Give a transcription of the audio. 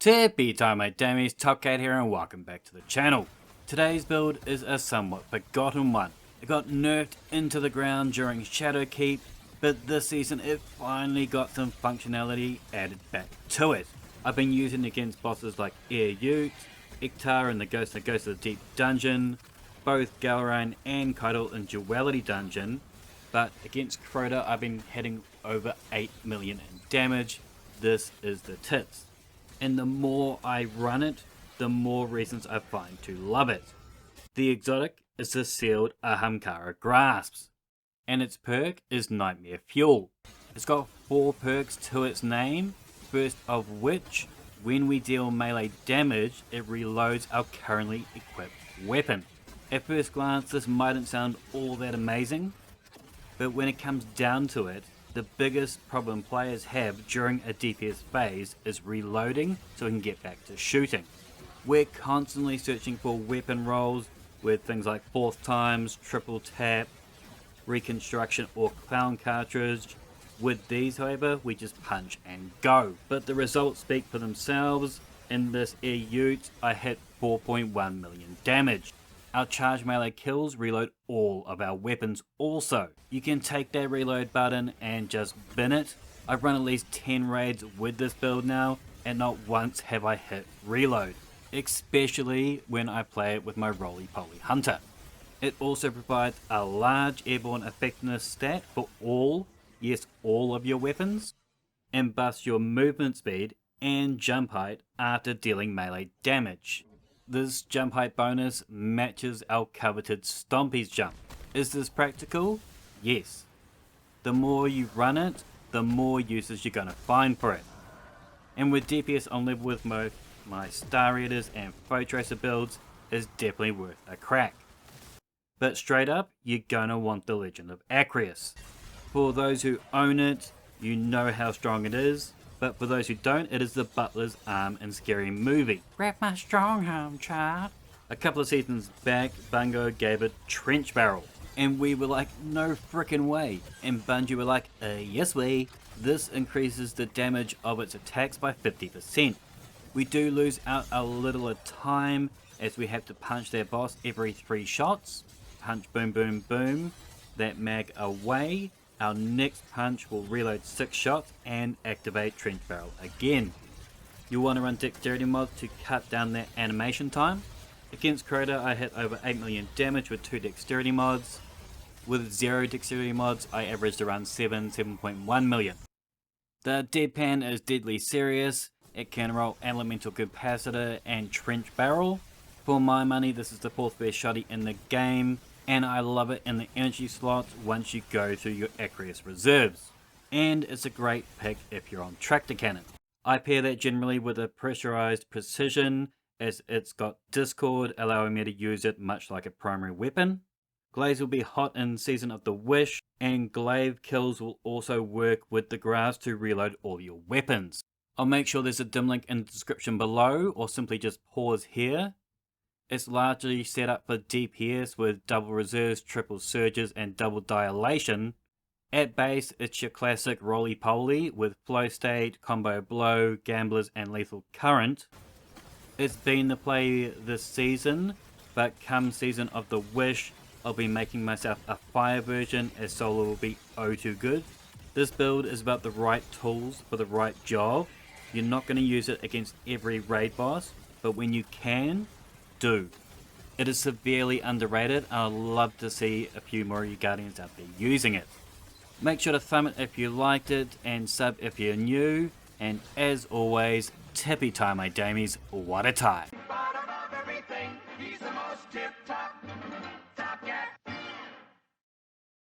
Tippy time mate Damies, Topcat here and welcome back to the channel. Today's build is a somewhat forgotten one. It got nerfed into the ground during Shadow Keep, but this season it finally got some functionality added back to it. I've been using it against bosses like Ute, Iktar in the Ghost of the Deep Dungeon, both Galrain and Kaido in Duality Dungeon, but against Crota I've been hitting over 8 million in damage. This is the tits. And the more I run it, the more reasons I find to love it. The exotic is the sealed Ahamkara Grasps, and its perk is Nightmare Fuel. It's got 4 perks to its name, first of which, when we deal melee damage, it reloads our currently equipped weapon. At first glance this mightn't sound all that amazing, but when it comes down to it, the biggest problem players have during a DPS phase is reloading so we can get back to shooting. We're constantly searching for weapon rolls with things like 4th times, triple tap, reconstruction or clown cartridge. With these however, we just punch and go. But the results speak for themselves. In this Ute, I hit 4.1 million damage. Our charge melee kills reload all of our weapons also. You can take that reload button and just bin it. I've run at least 10 raids with this build now and not once have I hit reload. Especially when I play it with my roly-poly hunter. It also provides a large airborne effectiveness stat for all, yes all of your weapons, and buffs your movement speed and jump height after dealing melee damage. This jump height bonus matches our coveted Stompy's jump. Is this practical? Yes. The more you run it, the more uses you're going to find for it. And with DPS on level with both my Star Eaters and Foe Tracer builds is definitely worth a crack. But straight up, you're going to want the Legend of Acreus. For those who own it, you know how strong it is. But for those who don't, it is the Butler's arm in Scary Movie. Grab my strong arm, child. A couple of seasons back, Bungo gave it Trench Barrel. And we were like, no frickin' way. And Bungie were like, yes way. This increases the damage of its attacks by 50%. We do lose out a little of time as we have to punch their boss every 3 shots. Punch boom boom boom. That mag away. Our next punch will reload 6 shots and activate Trench Barrel again. You'll want to run dexterity mods to cut down that animation time. Against Crota I hit over 8 million damage with 2 dexterity mods. With 0 dexterity mods I averaged around 7.1 million. The deadpan is deadly serious. It can roll elemental capacitor and Trench Barrel. For my money this is the 4th best shotty in the game. And I love it in the energy slot once you go through your Acreus reserves. And it's a great pick if you're on Tractor Cannon. I pair that generally with a pressurized precision as it's got Discord allowing me to use it much like a primary weapon. Glaze will be hot in Season of the Wish, and glaive kills will also work with the grass to reload all your weapons. I'll make sure there's a dim link in the description below or simply just pause here. It's largely set up for DPS with double reserves, triple surges and double dilation. At base it's your classic roly-poly with flow state, combo blow, gamblers and lethal current. It's been the play this season, but come Season of the Wish I'll be making myself a fire version as solo will be oh too good. This build is about the right tools for the right job. You're not going to use it against every raid boss, but when you can, do. It is severely underrated and I'd love to see a few more of you Guardians out there using it. Make sure to thumb it if you liked it and sub if you're new, and as always, tippy time my damies, what a tie.